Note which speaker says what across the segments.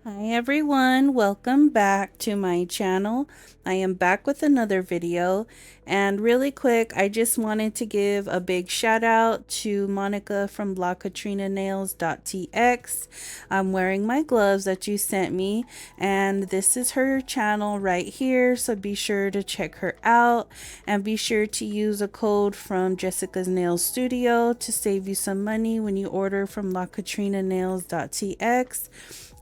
Speaker 1: Hi everyone, welcome back to my channel. I am back with another video, and really quick I just wanted to give a big shout out to Monica from Lacatrinanails.tx. I'm wearing my gloves that you sent me, and this is her channel right here, so be sure to check her out and be sure to use a code from Jessica's Nail Studio to save you some money when you order from Lacatrinanails.tx.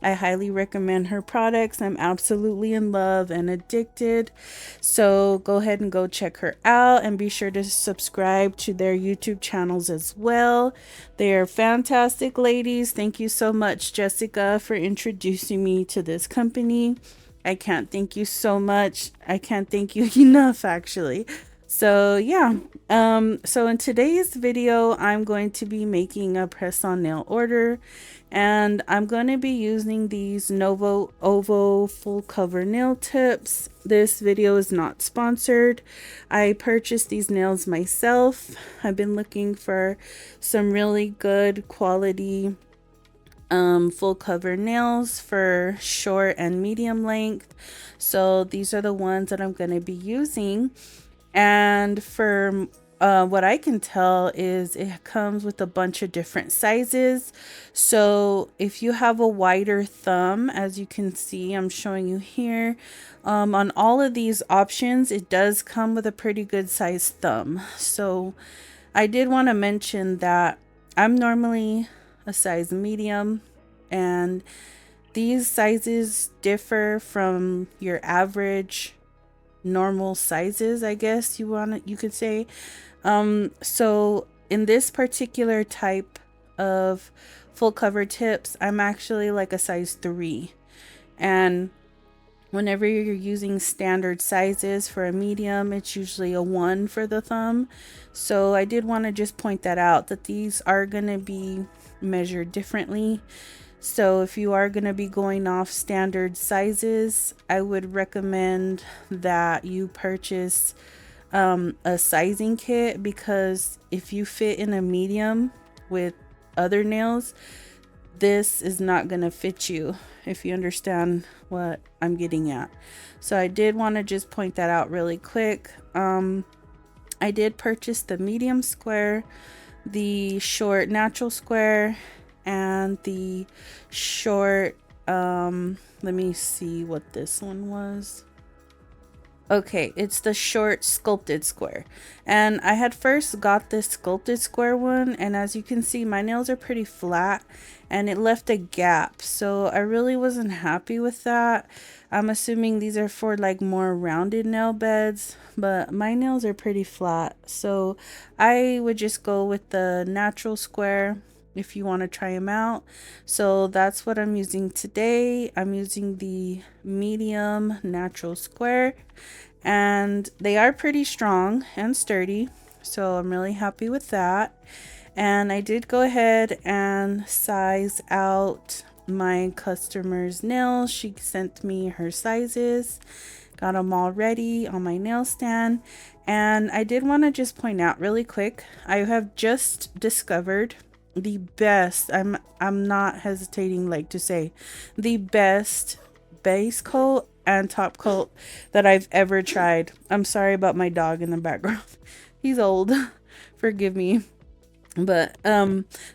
Speaker 1: I highly recommend her products. I'm absolutely in love and addicted. So go ahead and go check her out and be sure to subscribe to their YouTube channels as well. They are fantastic ladies. Thank you so much, Jessica, for introducing me to this company. I can't thank you so much. I can't thank you enough, actually. So yeah, so in today's video, I'm going to be making a press-on nail order, and I'm going to be using these Novo Ovo full cover nail tips. This video is not sponsored. I purchased these nails myself. I've been looking for some really good quality full cover nails for short and medium length. So these are the ones that I'm going to be using. And for what I can tell is it comes with a bunch of different sizes. So if you have a wider thumb, as you can see, I'm showing you here, on all of these options, it does come with a pretty good size thumb. So I did want to mention that I'm normally a size medium, and these sizes differ from your average normal sizes, I guess you could say. So in this particular type of full cover tips, I'm actually like a size 3. And whenever you're using standard sizes for a medium, it's usually a 1 for the thumb. So I did want to just point that out, that these are going to be measured differently. So if you are going to be going off standard sizes, I would recommend that you purchase a sizing kit, because if you fit in a medium with other nails, this is not going to fit you, if you understand what I'm getting at. So I did want to just point that out really quick. I did purchase the medium square, the short natural square, and the short, let me see what this one was. Okay, it's the short sculpted square. And I had first got this sculpted square one, and as you can see, my nails are pretty flat and it left a gap. So I really wasn't happy with that. I'm assuming these are for like more rounded nail beds, but my nails are pretty flat. So I would just go with the natural square if you want to try them out. So that's what I'm using today. I'm using the medium natural square, and they are pretty strong and sturdy, so I'm really happy with that. And I did go ahead and size out my customer's nails. She sent me her sizes, got them all ready on my nail stand. And I did want to just point out really quick, I have just discovered the best, I'm not hesitating like to say, the best base coat and top coat that I've ever tried. I'm sorry about my dog in the background. He's old. Forgive me. But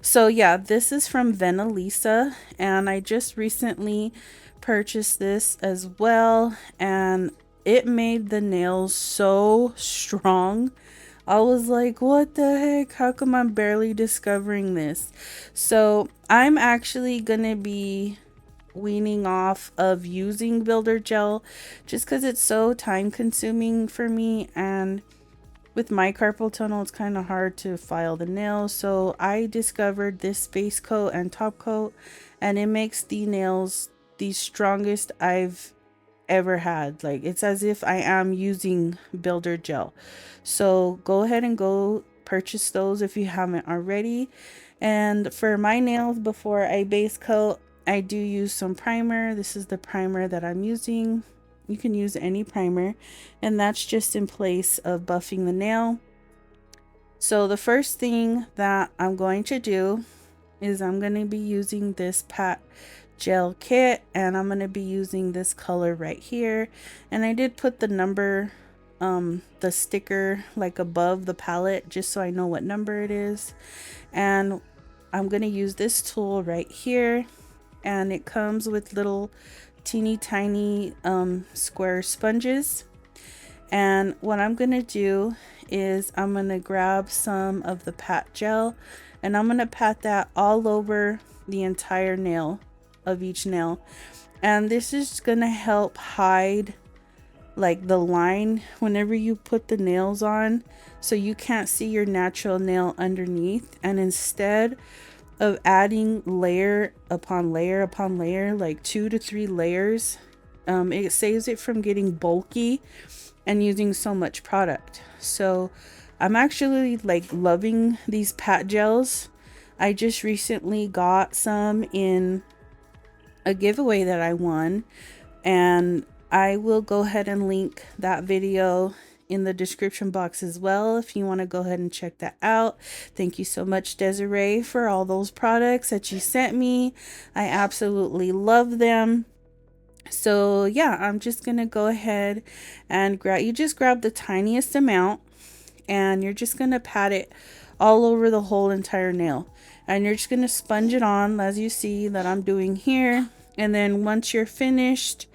Speaker 1: so yeah, this is from Venalisa, and I just recently purchased this as well, and it made the nails so strong. I was like, what the heck? How come I'm barely discovering this? So I'm actually gonna be weaning off of using builder gel, just because it's so time consuming for me, and with my carpal tunnel it's kind of hard to file the nails. So I discovered this base coat and top coat, and it makes the nails the strongest I've ever had. Like, it's as if I am using builder gel. So go ahead and go purchase those if you haven't already. And for my nails, before I base coat, I do use some primer. This is the primer that I'm using. You can use any primer, and that's just in place of buffing the nail. So the first thing that I'm going to do is I'm going to be using gel kit, and I'm going to be using this color right here. And I did put the number, the sticker like above the palette just so I know what number it is. And I'm going to use this tool right here, and it comes with little teeny tiny square sponges. And what I'm going to do is I'm going to grab some of the pat gel, and I'm going to pat that all over the entire nail of each nail. And this is going to help hide like the line whenever you put the nails on, so you can't see your natural nail underneath. And instead of adding layer upon layer upon layer, like 2 to 3 layers, it saves it from getting bulky and using so much product. So I'm actually like loving these pat gels. I just recently got some in a giveaway that I won, and I will go ahead and link that video in the description box as well if you want to go ahead and check that out. Thank you so much, Desiree, for all those products that you sent me. I absolutely love them. So yeah, I'm just gonna go ahead and grab the tiniest amount, and you're just gonna pat it all over the whole entire nail, and you're just gonna sponge it on as you see that I'm doing here. And then once you're finished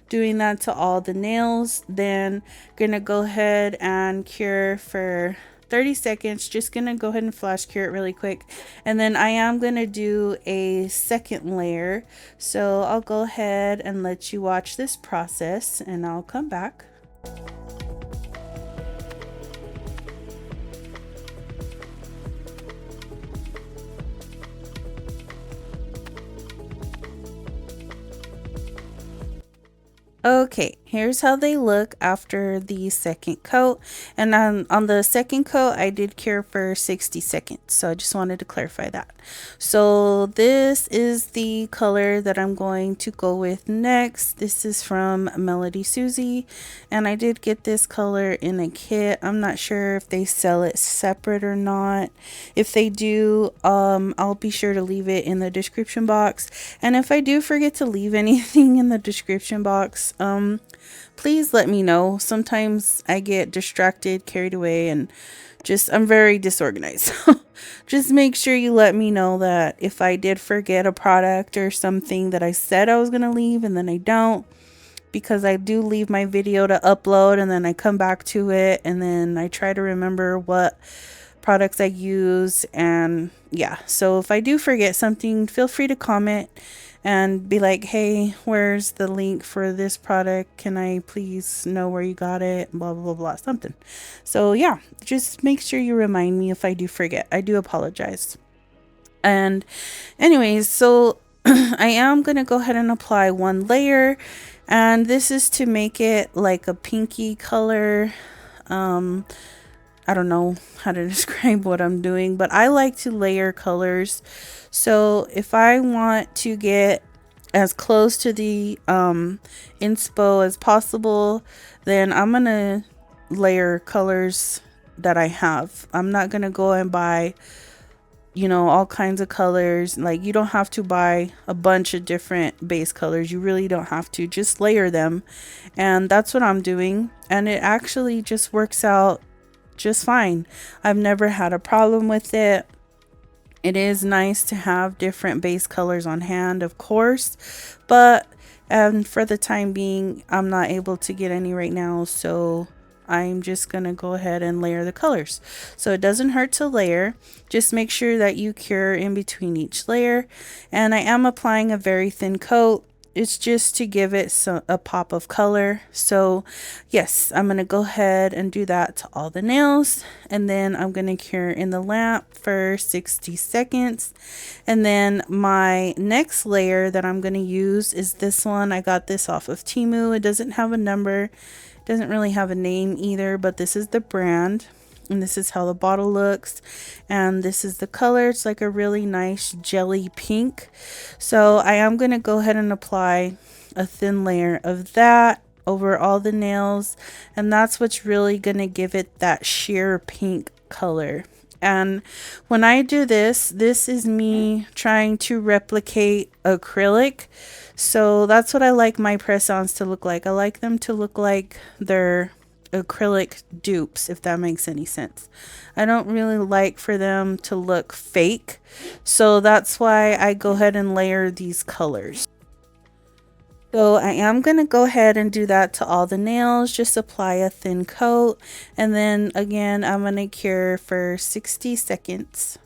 Speaker 1: doing that to all the nails, then gonna go ahead and cure for 30 seconds. Just gonna go ahead and flash cure it really quick, and then I am gonna do a second layer. So I'll go ahead and let you watch this process, and I'll come back. Okay, here's how they look after the second coat. And on the second coat, I did cure for 60 seconds. So I just wanted to clarify that. So this is the color that I'm going to go with next. This is from Melody Susie, and I did get this color in a kit. I'm not sure if they sell it separate or not. If they do, I'll be sure to leave it in the description box. And if I do forget to leave anything in the description box, please let me know. Sometimes I get distracted, carried away, and I'm very disorganized. Just make sure you let me know that if I did forget a product or something that I said I was going to leave and then I don't, because I do leave my video to upload and then I come back to it and then I try to remember what products I use. And yeah, so if I do forget something, feel free to comment and be like, hey, where's the link for this product? Can I please know where you got it? Blah, blah, blah, something. So yeah, just make sure you remind me if I do forget. I do apologize. And anyways, so I am going to go ahead and apply one layer. And this is to make it like a pinky color. I don't know how to describe what I'm doing, but I like to layer colors. So if I want to get as close to the inspo as possible, then I'm going to layer colors that I have. I'm not going to go and buy, all kinds of colors. Like, you don't have to buy a bunch of different base colors. You really don't have to. Just layer them. And that's what I'm doing. And it actually just works out just fine. I've never had a problem with it. It is nice to have different base colors on hand, of course, but for the time being, I'm not able to get any right now, so I'm just gonna go ahead and layer the colors. So it doesn't hurt to layer. Just make sure that you cure in between each layer. And I am applying a very thin coat. It's just to give it a pop of color. So yes, I'm going to go ahead and do that to all the nails. And then I'm going to cure in the lamp for 60 seconds. And then my next layer that I'm going to use is this one. I got this off of Temu. It doesn't have a number. It doesn't really have a name either, but this is the brand. And this is how the bottle looks, and this is the color. It's like a really nice jelly pink. So I am going to go ahead and apply a thin layer of that over all the nails, and that's what's really going to give it that sheer pink color. And when I do this, this is me trying to replicate acrylic. So that's what I like my press-ons to look like. I like them to look like they're acrylic dupes, if that makes any sense. I don't really like for them to look fake. So that's why I go ahead and layer these colors. So I am going to go ahead and do that to all the nails. Just apply a thin coat. And then again, I'm going to cure for 60 seconds.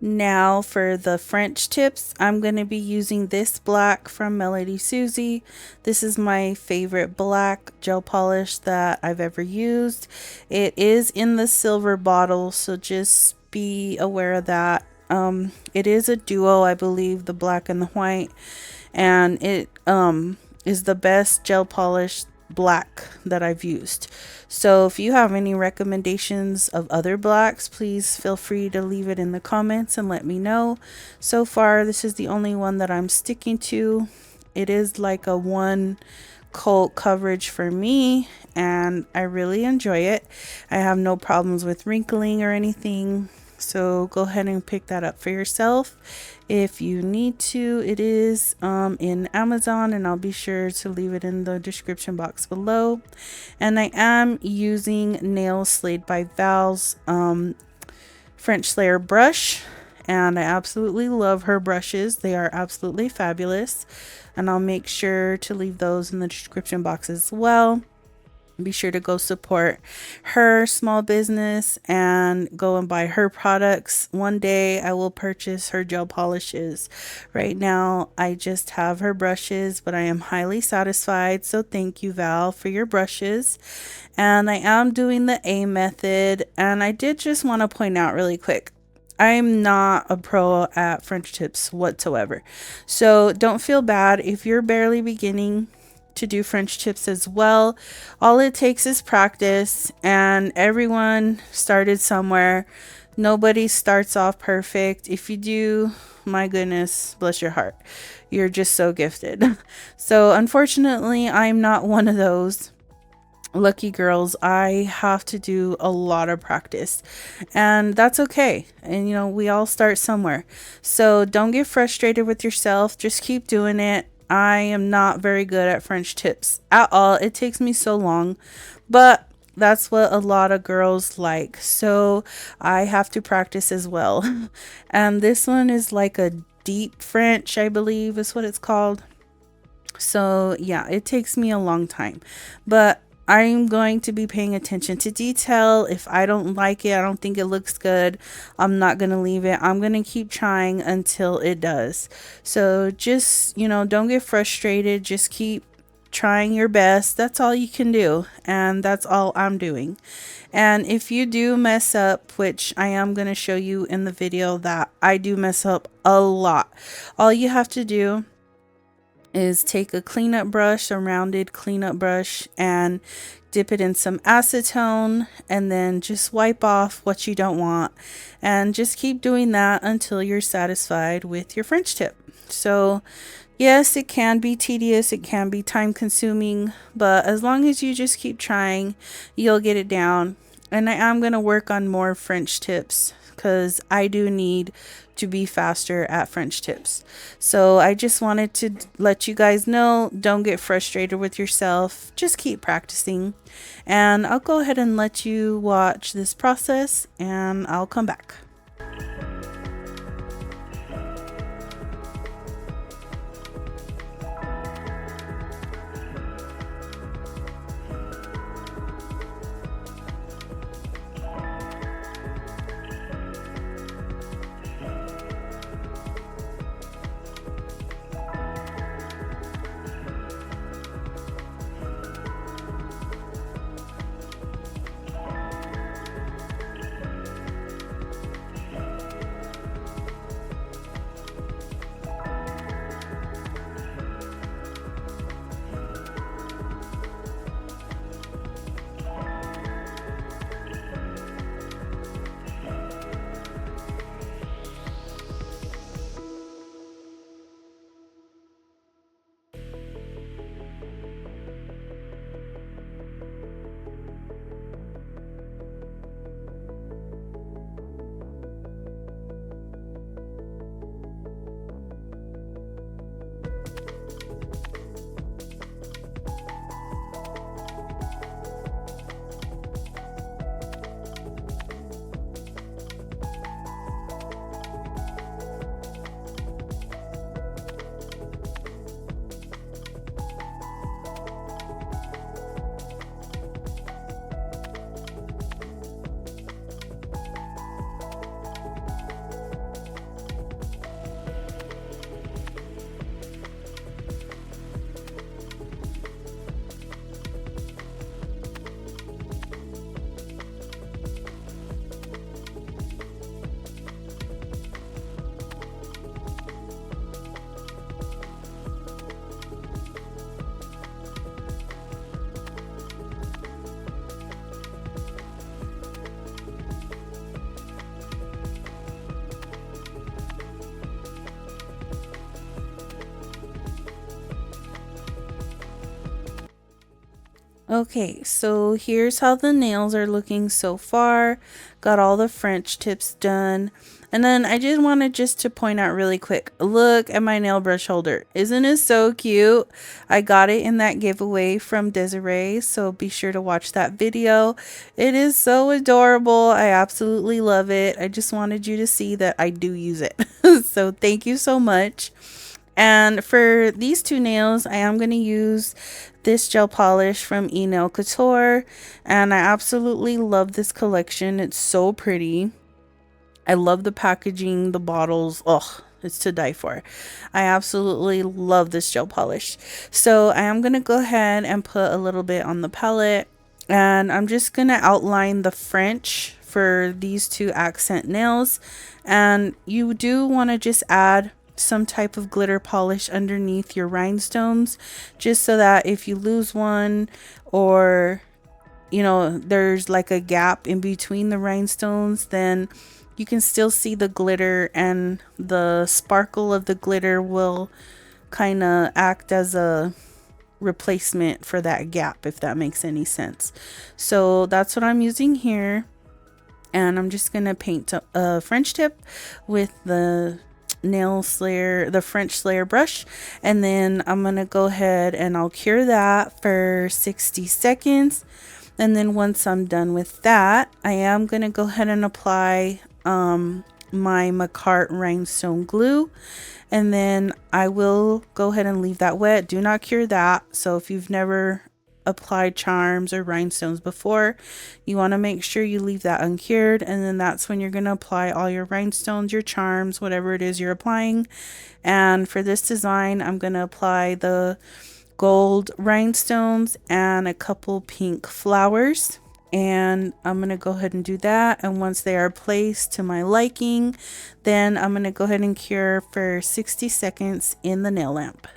Speaker 1: Now for the French tips, I'm going to be using this black from Melody Susie. This is my favorite black gel polish that I've ever used. It is in the silver bottle, so just be aware of that. It is a duo, I believe, the black and the white, and it is the best gel polish black that I've used. So if you have any recommendations of other blacks, please feel free to leave it in the comments and let me know. So far, this is the only one that I'm sticking to. It is like a one coat coverage for me, and I really enjoy it. I have no problems with wrinkling or anything. So go ahead and pick that up for yourself if you need to. It is in Amazon, and I'll be sure to leave it in the description box below. And I am using Nail Slayed by Val's French Slayer brush, and I absolutely love her brushes. They are absolutely fabulous, and I'll make sure to leave those in the description box as well. Be sure to go support her small business and go and buy her products. One day I will purchase her gel polishes. Right now I just have her brushes, but I am highly satisfied. So thank you, Val, for your brushes. And I am doing the A method. And I did just want to point out really quick, I'm not a pro at French tips whatsoever. So don't feel bad if you're barely beginning to do French tips as well. All it takes is practice, and everyone started somewhere. Nobody starts off perfect. If you do, my goodness, bless your heart, you're just so gifted. So unfortunately, I'm not one of those lucky girls. I have to do a lot of practice, and that's okay. And you know, we all start somewhere. So don't get frustrated with yourself. Just keep doing it. I am not very good at French tips at all. It takes me so long, but that's what a lot of girls like. So I have to practice as well. And this one is like a deep French, I believe is what it's called. So yeah, it takes me a long time, but I'm going to be paying attention to detail. If I don't like it, I don't think it looks good, I'm not going to leave it. I'm going to keep trying until it does. So just, you know, don't get frustrated. Just keep trying your best. That's all you can do. And that's all I'm doing. And if you do mess up, which I am going to show you in the video that I do mess up a lot, all you have to do is take a cleanup brush, a rounded cleanup brush, and dip it in some acetone, and then just wipe off what you don't want, and just keep doing that until you're satisfied with your French tip. So yes, it can be tedious, it can be time consuming, but as long as you just keep trying, you'll get it down. And I am going to work on more French tips because I do need to be faster at French tips. So I just wanted to let you guys know, don't get frustrated with yourself. Just keep practicing. And I'll go ahead and let you watch this process, and I'll come back. Okay, so here's how the nails are looking so far. Got all the French tips done. And then I just wanted just to point out really quick, look at my nail brush holder. Isn't it so cute? I got it in that giveaway from Desiree, so be sure to watch that video. It is so adorable. I absolutely love it. I just wanted you to see that I do use it. So thank you so much. And for these two nails, I am going to use this gel polish from Nail Couture. And I absolutely love this collection. It's so pretty. I love the packaging, the bottles. Oh, it's to die for. I absolutely love this gel polish. So I am going to go ahead and put a little bit on the palette. And I'm just going to outline the French for these two accent nails. And you do want to just add some type of glitter polish underneath your rhinestones, just so that if you lose one, or you know there's like a gap in between the rhinestones, then you can still see the glitter, and the sparkle of the glitter will kind of act as a replacement for that gap, if that makes any sense. So that's what I'm using here, and I'm just gonna paint a French tip with the French Slayer brush, and then I'm gonna go ahead and I'll cure that for 60 seconds. And then once I'm done with that, I am gonna go ahead and apply my Macart rhinestone glue, and then I will go ahead and leave that wet. Do not cure that. So if you've never applied charms or rhinestones before, you want to make sure you leave that uncured, and then that's when you're going to apply all your rhinestones, your charms, whatever it is you're applying. And for this design, I'm going to apply the gold rhinestones and a couple pink flowers, and I'm going to go ahead and do that. And once they are placed to my liking, then I'm going to go ahead and cure for 60 seconds in the nail lamp.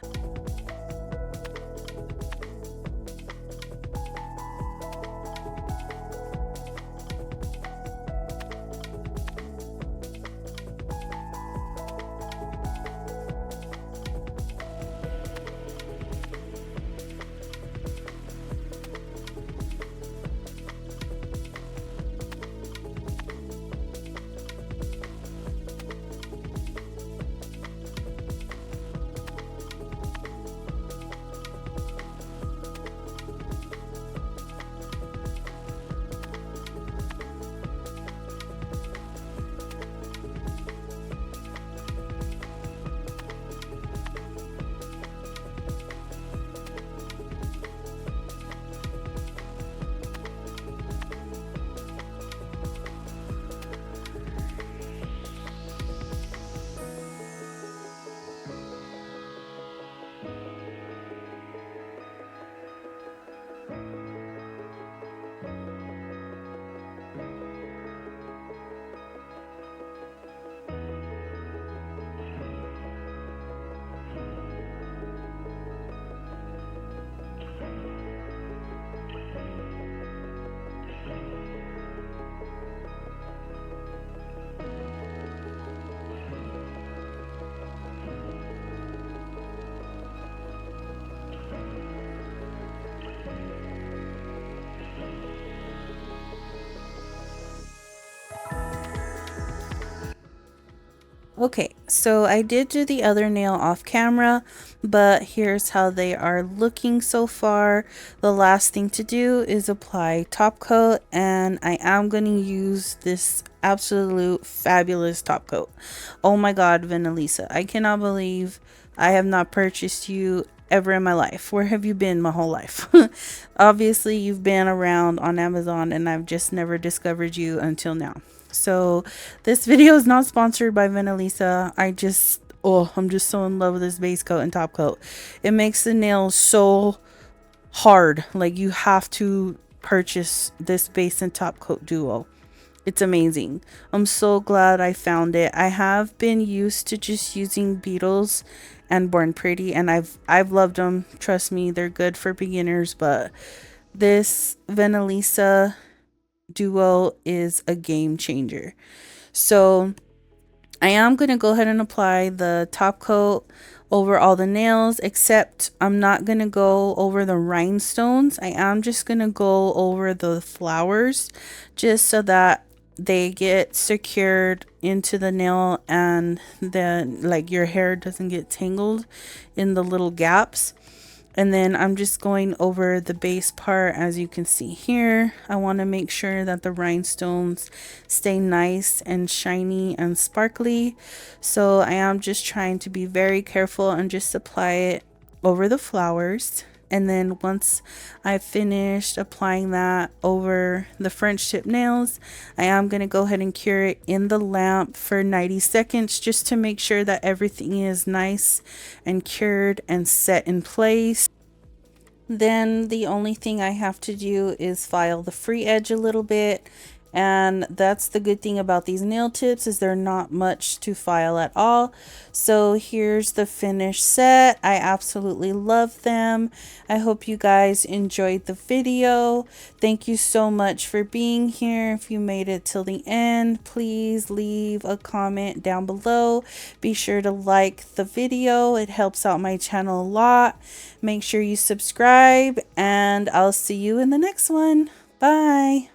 Speaker 1: Okay, so I did do the other nail off camera, but here's how they are looking so far. The last thing to do is apply top coat, and I am going to use this absolute fabulous top coat. Oh my god, Venalisa, I cannot believe I have not purchased you ever in my life. Where have you been my whole life? Obviously, you've been around on Amazon, and I've just never discovered you until now. So this video is not sponsored by Venalisa. I'm just so in love with this base coat and top coat. It makes the nails so hard. Like, you have to purchase this base and top coat duo. It's amazing. I'm so glad I found it. I have been used to just using Beetles and Born Pretty, and I've loved them. Trust me, they're good for beginners, but this Venalisa duo is a game changer. So I am going to go ahead and apply the top coat over all the nails, except I'm not going to go over the rhinestones. I am just going to go over the flowers just so that they get secured into the nail and then like your hair doesn't get tangled in the little gaps. And then I'm just going over the base part. As you can see here, I want to make sure that the rhinestones stay nice and shiny and sparkly. So I am just trying to be very careful and just apply it over the flowers. And then once I've finished applying that over the French tip nails, I am going to go ahead and cure it in the lamp for 90 seconds just to make sure that everything is nice and cured and set in place. Then the only thing I have to do is file the free edge a little bit. And that's the good thing about these nail tips, is they're not much to file at all. So here's the finished set. I absolutely love them. I hope you guys enjoyed the video. Thank you so much for being here. If you made it till the end, please leave a comment down below. Be sure to like the video. It helps out my channel a lot. Make sure you subscribe, and I'll see you in the next one. Bye.